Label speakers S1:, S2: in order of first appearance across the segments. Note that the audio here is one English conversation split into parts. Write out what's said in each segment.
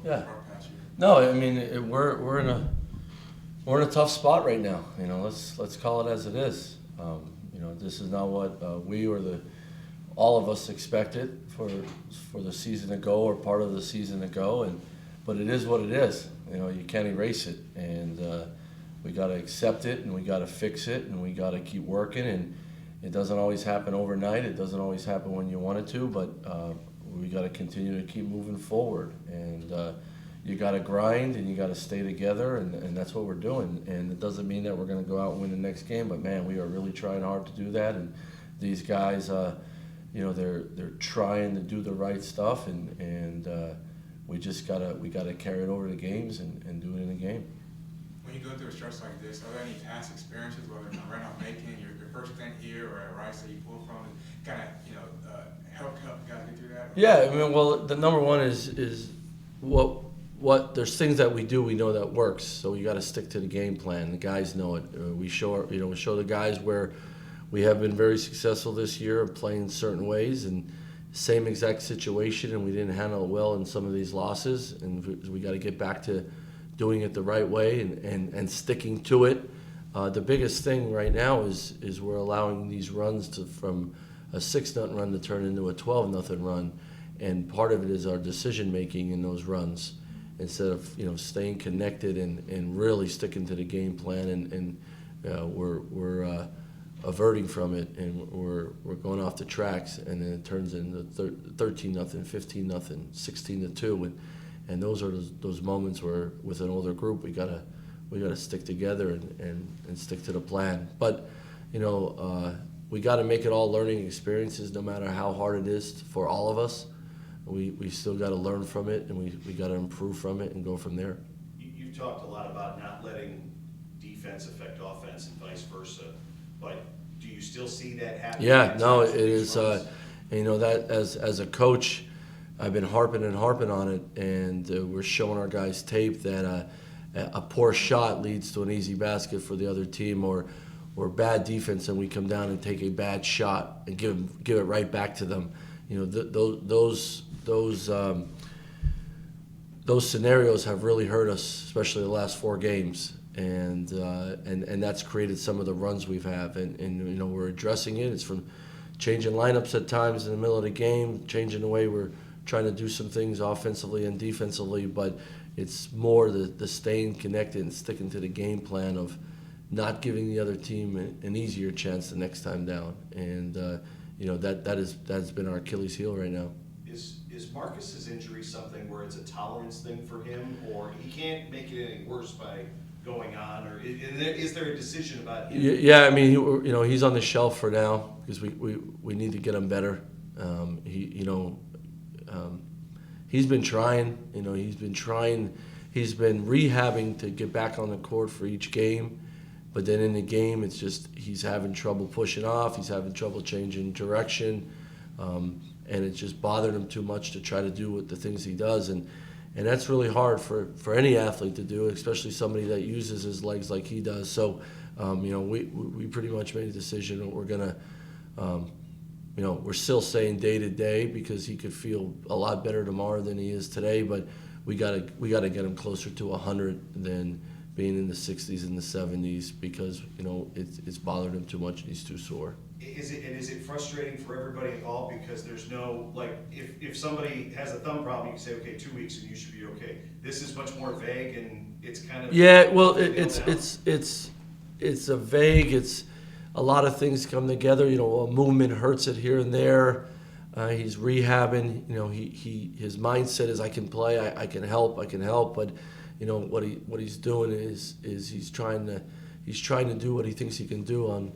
S1: Yeah.
S2: far past you.
S1: No, I mean we're in a tough spot right now. You know, let's call it as it is. You know, this is not what we or all of us expected for the season to go or part of the season to go, but it is what it is. You know, you can't erase it, and we got to accept it, and we got to fix it, and we got to keep working. And it doesn't always happen overnight. It doesn't always happen when you want it to, but we got to continue to keep moving forward. And you got to grind, and you got to stay together, and that's what we're doing. And it doesn't mean that we're going to go out and win the next game, but man, we are really trying hard to do that. And these guys, you know, they're trying to do the right stuff, and we just gotta carry it over to games and do it in a game.
S2: When you go through a stretch like this, are there any past experiences, whether it's Randolph Macon, your first stint here, or at Rice that you pulled from, and kind of, you know, help you guys get through that?
S1: Yeah, I mean, well, the number one is what there's things that we do we know that works, so you got to stick to the game plan. The guys know it. We show the guys where we have been very successful this year of playing certain ways, and same exact situation, and we didn't handle it well in some of these losses, and we got to get back to doing it the right way and sticking to it. The biggest thing right now is we're allowing these runs from a 6-0 run to turn into a 12-0 run, and part of it is our decision making in those runs instead of staying connected and really sticking to the game plan, and we're averting from it, and we're going off the tracks, and then it turns into 13-0, 15-0, 16-2, and those are those moments where with an older group we gotta stick together and stick to the plan. But we got to make it all learning experiences, no matter how hard it is for all of us. We still got to learn from it, and we got to improve from it and go from there.
S3: You've talked a lot about not letting defense affect offense and vice versa, but do you still see that happening?
S1: Yeah, no, it is. That as a coach, I've been harping on it, and we're showing our guys tape that a poor shot leads to an easy basket for the other team, or bad defense, and we come down and take a bad shot and give it right back to them. Those scenarios have really hurt us, especially the last 4 games, and that's created some of the runs we've had, and we're addressing it. It's from changing lineups at times in the middle of the game, changing the way we're trying to do some things offensively and defensively, but it's more the staying connected and sticking to the game plan of not giving the other team an easier chance the next time down, and that's been our Achilles heel right now.
S3: Is Marcus's injury something where it's a tolerance thing for him, or he can't make it any worse by going on, or is there a decision about him?
S1: Yeah, I mean, he's on the shelf for now because we need to get him better. He's been trying. He's been rehabbing to get back on the court for each game, but then in the game, it's just he's having trouble pushing off. He's having trouble changing direction. And it's just bothered him too much to try to do the things he does, and that's really hard for any athlete to do, especially somebody that uses his legs like he does. So, we pretty much made a decision that we're gonna, we're still saying day to day because he could feel a lot better tomorrow than he is today, but we gotta get him closer to 100 than being in the 60s and the 70s because it's bothered him too much and he's too sore.
S3: Is it frustrating for everybody involved because there's no, like, if somebody has a thumb problem, you can say, okay, 2 weeks and you should be okay. This is much more vague, and it's kind of
S1: it's a vague. It's a lot of things come together. A movement hurts it here and there. He's rehabbing. His mindset is I can play, I can help, but what he's doing is he's trying to do what he thinks he can do on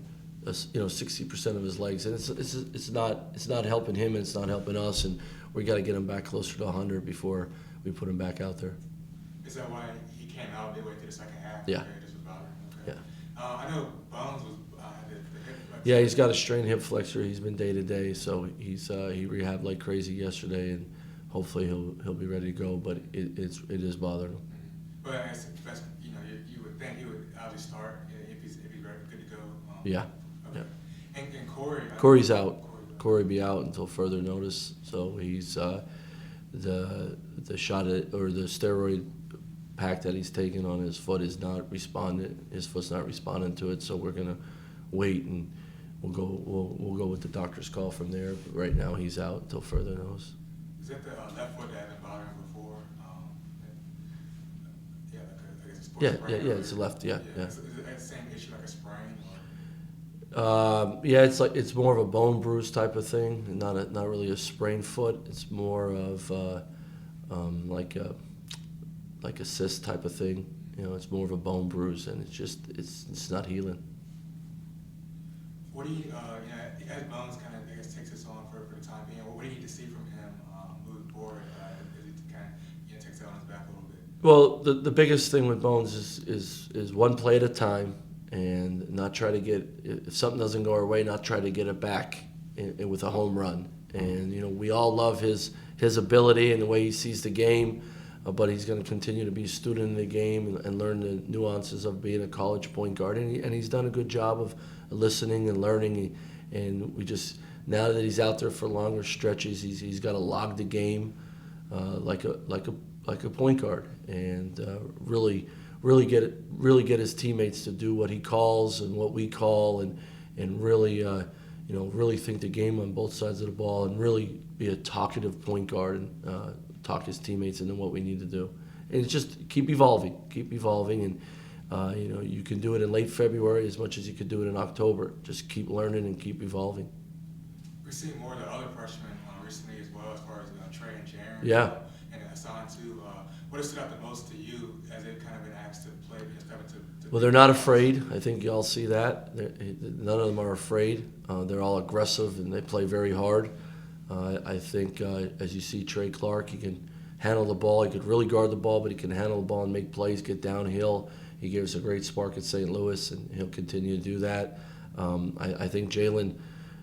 S1: 60% of his legs, and it's not helping him, and it's not helping us, and we got to get him back closer to 100 before we put him back out there.
S2: Is that why he came out midway through the second half?
S1: Yeah.
S2: Okay, this was bothering him. Okay.
S1: Yeah.
S2: I know Bones was the hip flexor.
S1: Yeah, he's got a strained hip flexor. He's been day to day, so he rehabbed like crazy yesterday, and hopefully he'll be ready to go. But it is bothering him.
S2: But you would think he would obviously start if he's ready, good to go.
S1: Yeah.
S2: Okay.
S1: Yeah.
S2: And Corey.
S1: Corey's out. Corey be out until further notice. So he's the shot or the steroid pack that he's taken on his foot is not responding. His foot's not responding to it. So we're gonna wait and we'll go with the doctor's call from there. But right now he's out until further notice.
S2: Is that the left foot that had been bothering him before? Yeah, like I guess a sports sprain.
S1: Yeah. It's the left. Yeah.
S2: Is it that same issue like a sprain?
S1: Yeah, it's more of a bone bruise type of thing, not really a sprained foot. It's more of like a cyst type of thing. You know, it's more of a bone bruise, and it's not healing.
S2: What do you as Bones kind of I guess takes this on for the time being? What do you need to see from him moving forward? As he kind of takes it on his back a little bit.
S1: Well, the biggest thing with Bones is one play at a time, and not try to get, if something doesn't go our way, not try to get it back with a home run. And we all love his ability and the way he sees the game, but he's going to continue to be a student in the game and learn the nuances of being a college point guard. And he's done a good job of listening and learning. And we just, now that he's out there for longer stretches, he's got to log the game like a point guard, and really get his teammates to do what he calls and what we call, and really really think the game on both sides of the ball, and really be a talkative point guard and talk his teammates into what we need to do. And it's just keep evolving, and you can do it in late February as much as you could do it in October. Just keep learning and keep evolving.
S2: We've seen more of the other freshmen recently as well, as far as Trey and Jaren.
S1: Yeah.
S2: And Hassan too. What has stood out the most to you as they've kind of been asked to play?
S1: Well, they're not afraid. I think y'all see that. None of them are afraid. They're all aggressive, and they play very hard. I think as you see Trey Clark, he can handle the ball. He could really guard the ball, but he can handle the ball and make plays, get downhill. He gave us a great spark at St. Louis, and he'll continue to do that. I think Jaren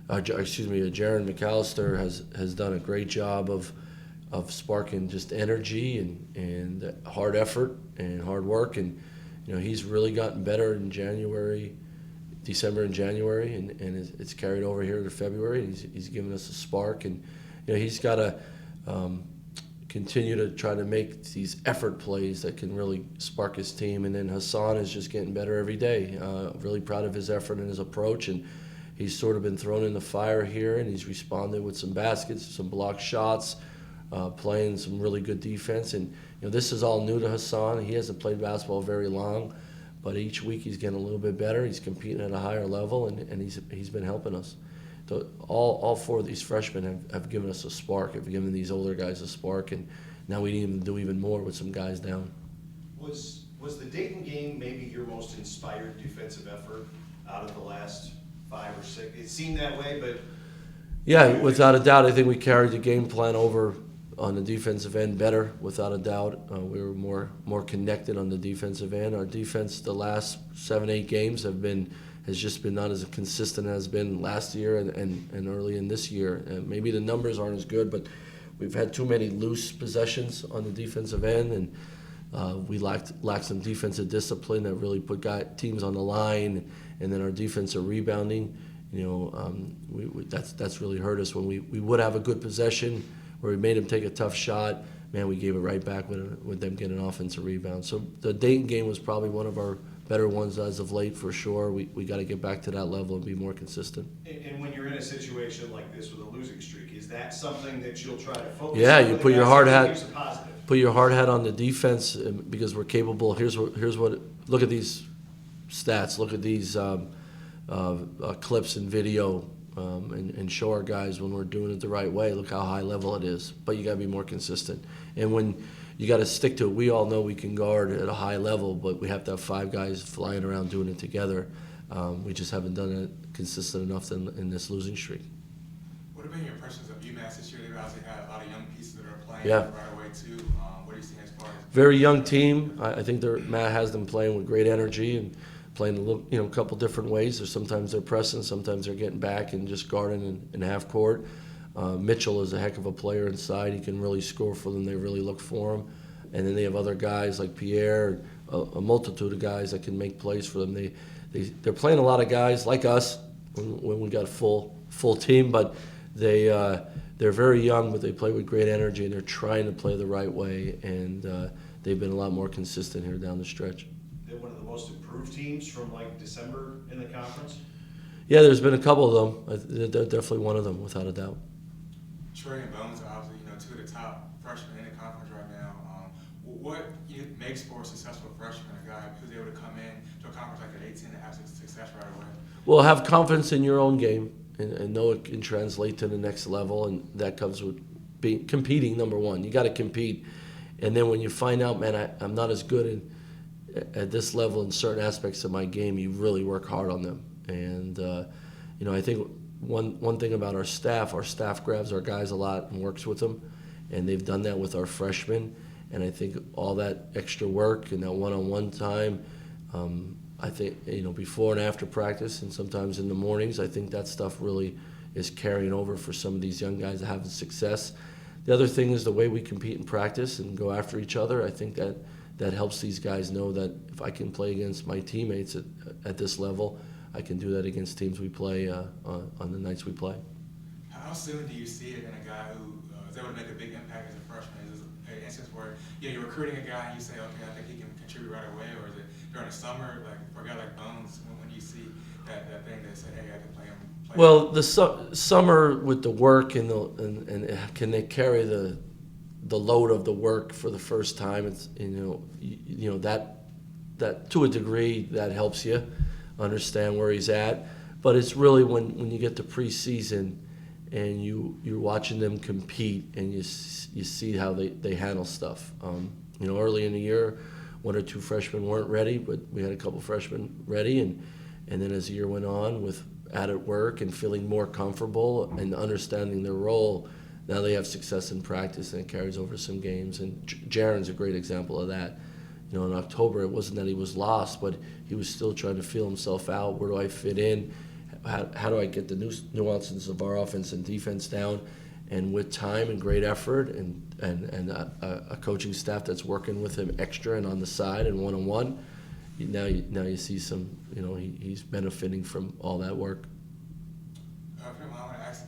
S1: McAllister has done a great job of sparking just energy and hard effort and hard work, and he's really gotten better in December and January, and it's carried over here to February. And he's given us a spark, and he's got to continue to try to make these effort plays that can really spark his team. And then Hassan is just getting better every day. Really proud of his effort and his approach, and he's sort of been thrown in the fire here, and he's responded with some baskets, some blocked shots, playing some really good defense. And this is all new to Hassan. He hasn't played basketball very long, but each week he's getting a little bit better. He's competing at a higher level, and he's been helping us. So all four of these freshmen have given us a spark, have given these older guys a spark, and now we need to do even more with some guys down.
S3: Was the Dayton game maybe your most inspired defensive effort out of the last 5 or 6? It seemed that way, but...
S1: Yeah, without a doubt. I think we carried the game plan over on the defensive end better, without a doubt. We were more connected on the defensive end. Our defense the last 7-8 games has just been not as consistent as been last year and early in this year. And maybe the numbers aren't as good, but we've had too many loose possessions on the defensive end, and we lacked some defensive discipline that really put teams on the line. And then our defensive rebounding, that's really hurt us. When we would have a good possession where we made them take a tough shot, man, we gave it right back with them getting an offensive rebound. So the Dayton game was probably one of our better ones as of late, for sure. We got to get back to that level and be more consistent.
S3: And when you're in a situation like this with a losing streak, is that something that you'll try to focus on?
S1: Yeah, you put your hard hat.
S3: Here's a positive.
S1: Put your hard hat on the defense, because we're capable. Here's what. Look at these stats. Look at these clips and video, and show our guys when we're doing it the right way. Look how high level it is. But you got to be more consistent. And when you got to stick to it. We all know we can guard at a high level, but we have to have 5 guys flying around doing it together. We just haven't done it consistent enough in this losing streak.
S2: What have been your impressions of UMass this year? They've obviously had a lot of young pieces that are playing
S1: Yeah.
S2: right away too. What are you seeing as far as?
S1: Very young team. I think Matt has them playing with great energy and playing a couple different ways. Sometimes they're pressing, sometimes they're getting back and just guarding in half court. Mitchell is a heck of a player inside. He can really score for them. They really look for him. And then they have other guys like Pierre, a multitude of guys that can make plays for them. They're playing a lot of guys like us when we got a full team, but they they're very young, but they play with great energy, and they're trying to play the right way, and they've been a lot more consistent here down the stretch.
S3: They're one of the most improved teams from like December in the conference.
S1: Yeah, there's been a couple of them. They're definitely one of them, without a doubt.
S2: Trey and Bones are obviously, two of the top freshmen in the conference right now. What makes for a successful freshman, a guy who's able to come in to a conference like that 18 and have success right away?
S1: Well, have confidence in your own game and know it can translate to the next level, and that comes with competing, number one. You got to compete. And then when you find out, man, I'm not as good at this level in certain aspects of my game, you really work hard on them. And, I think one thing about our staff grabs our guys a lot and works with them, and they've done that with our freshmen. And I think all that extra work and that one-on-one time, I think, before and after practice and sometimes in the mornings, I think that stuff really is carrying over for some of these young guys that have success. The other thing is the way we compete in practice and go after each other. I think that helps these guys know that if I can play against my teammates at this level, I can do that against teams we play on the nights we play.
S2: How soon do you see it in a guy who is able to make a big impact as a freshman? Is this an instance where you're recruiting a guy and you say, okay, I think he can contribute right away, or is it during the summer, like for a guy like Bones, when do you see that thing that said, hey, I can play him?
S1: Well, the summer with the work and can they carry the load of the work for the first time? It's that to a degree that helps you understand where he's at. But it's really when you get to preseason and you're watching them compete and you see how they handle stuff. Early in the year, one or two freshmen weren't ready, but we had a couple freshmen ready, and then as the year went on with added work and feeling more comfortable and understanding their role, now they have success in practice and it carries over some games. And Jaron's a great example of that. In October, it wasn't that he was lost, but he was still trying to feel himself out. Where do I fit in? How do I get the nuances of our offense and defense down? And with time and great effort and a coaching staff that's working with him extra and on the side and one-on-one, now you see some, he's benefiting from all that work.
S2: I want to ask,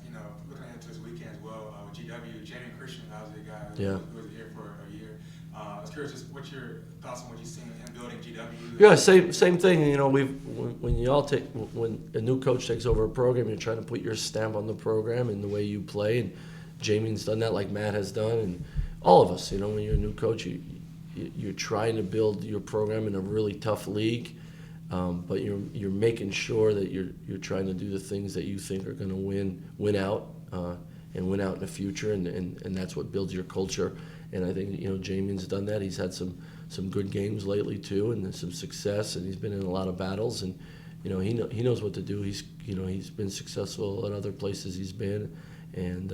S2: looking ahead to this weekend as well, with GW, Jamie Christian, obviously a guy who was here for a year. I was curious, just what's your thoughts on what you've seen in building GW?
S1: Yeah, same thing. When a new coach takes over a program, you're trying to put your stamp on the program and the way you play. And Jamie's done that, like Matt has done, and all of us. When you're a new coach, you're trying to build your program in a really tough league, but you're making sure that you're trying to do the things that you think are going to win out in the future, and that's what builds your culture. And I think Jamie's done that. He's had some good games lately too, and some success, and he's been in a lot of battles, and he knows what to do. He's been successful at other places he's been, and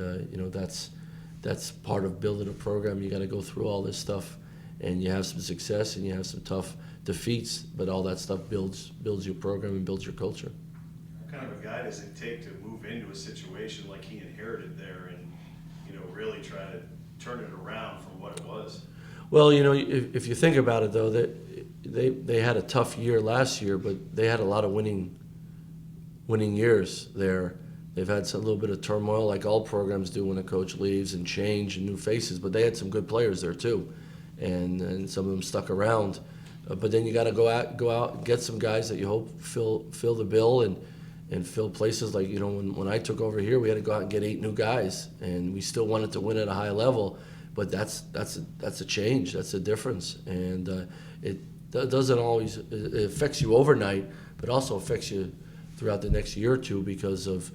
S1: that's part of building a program. You got to go through all this stuff, and you have some success and you have some tough defeats, but all that stuff builds your program and builds your culture.
S3: What kind of a guy does it take to move into a situation like he inherited there and really try to turn it around from what it was?
S1: Well, if you think about it, though, they had a tough year last year, but they had a lot of winning years there. They've had a little bit of turmoil, like all programs do when a coach leaves, and change and new faces. But they had some good players there too, and some of them stuck around. But then you got to go out and get some guys that you hope fill the bill and fill places. Like when I took over here, we had to go out and get 8 new guys, and we still wanted to win at a high level. But that's a change. That's a difference, and it doesn't always. It affects you overnight, but also affects you throughout the next year or two because of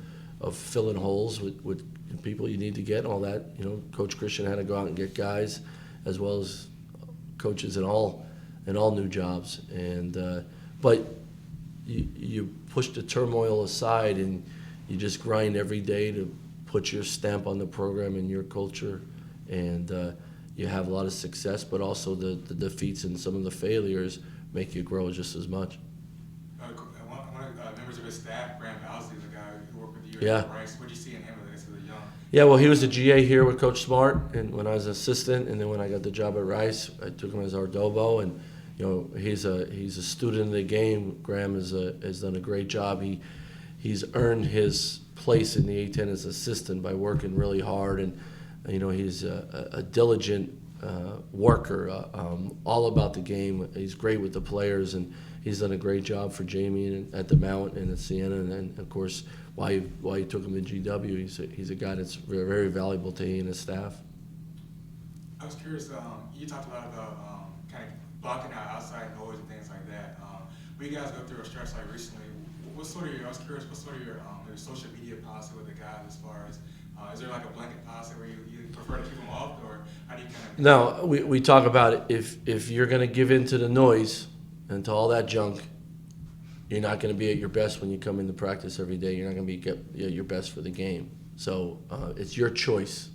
S1: filling holes with people you need to get and all that. Coach Christian had to go out and get guys, as well as coaches in all new jobs. And but you push the turmoil aside and you just grind every day to put your stamp on the program and your culture. And you have a lot of success, but also the defeats and some of the failures make you grow just as much.
S2: One of members of his staff, Graham Bowsley, the guy who worked with you
S1: Yeah.
S2: at Rice. What did you see in him as a young?
S1: Yeah, well, he was a GA here with Coach Smart, and when I was assistant, and then when I got the job at Rice, I took him as our Dobo, and he's a student of the game. Graham has done a great job. he's earned his place in the A-10 as assistant by working really hard, and he's a diligent worker, all about the game. He's great with the players, and he's done a great job for Jamie at the Mount and at Siena, and of course why you took him to GW. He's a guy that's very, very valuable to he and his staff.
S2: I was curious, you talked a lot about kind of blocking out outside noise and things like that. When you guys go through a stretch like recently, I was curious, what sort of your maybe social media policy with the guys as far as, is there like a blanket policy where you prefer to keep them off, or how do you kind of?
S1: No, we talk about it. If you're going to give in to the noise and to all that junk, you're not going to be at your best when you come into practice every day. You're not going to be your best for the game. So it's your choice.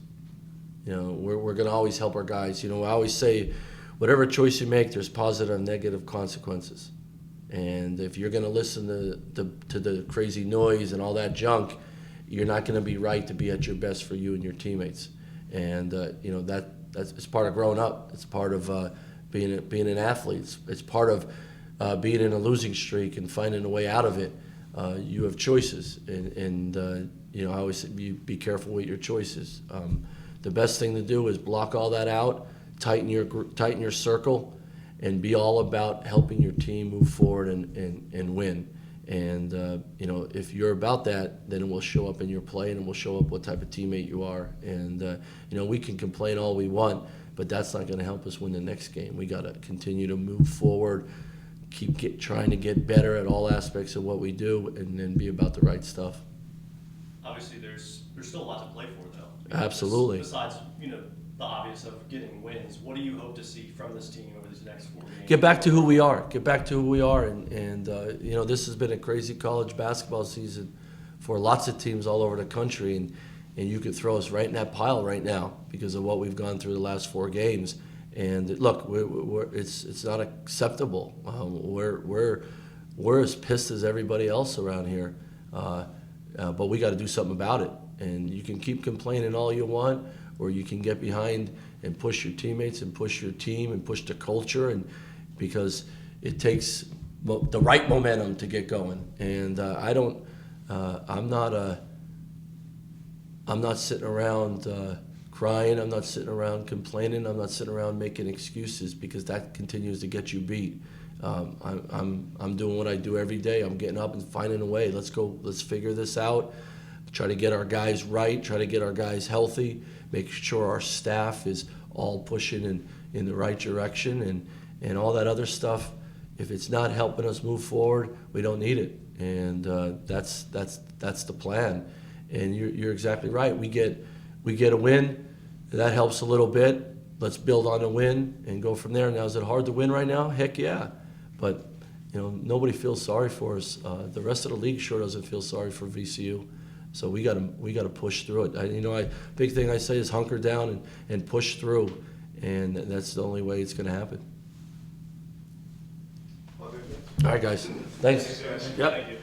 S1: We're going to always help our guys. I always say, whatever choice you make, there's positive and negative consequences. And if you're going to listen to the crazy noise and all that junk, you're not going to be right to be at your best for you and your teammates. And that's it's part of growing up. It's part of being an athlete. It's part of being in a losing streak and finding a way out of it. You have choices, and I always say be careful with your choices. The best thing to do is block all that out, tighten your circle, and be all about helping your team move forward and win. And if you're about that, then it will show up in your play, and it will show up what type of teammate you are. And we can complain all we want, but that's not going to help us win the next game. We got to continue to move forward, trying to get better at all aspects of what we do, and then be about the right stuff.
S4: Obviously, there's still a lot to play for, though.
S1: Absolutely.
S4: Besides, the obvious of getting wins, what do you hope to see from this team over these next 4 games?
S1: Get back to who we are. And this has been a crazy college basketball season for lots of teams all over the country, and you could throw us right in that pile right now because of what we've gone through the last 4 games. And look, it's not acceptable. We're as pissed as everybody else around here, but we got to do something about it. And you can keep complaining all you want, or you can get behind and push your teammates and push your team and push the culture, and because it takes the right momentum to get going. And I'm not sitting around crying. I'm not sitting around complaining. I'm not sitting around making excuses, because that continues to get you beat. I'm doing what I do every day. I'm getting up and finding a way. Let's figure this out. Try to get our guys right. Try to get our guys healthy. Make sure our staff is all pushing in the right direction, and all that other stuff. If it's not helping us move forward, we don't need it. And that's the plan. And you're exactly right. We get a win. That helps a little bit. Let's build on a win and go from there. Now, is it hard to win right now? Heck yeah. But nobody feels sorry for us. The rest of the league sure doesn't feel sorry for VCU. So we got to push through it. Big thing I say is hunker down and push through, and that's the only way it's going to happen. All right, guys. Thanks. Yep.
S4: Thank you.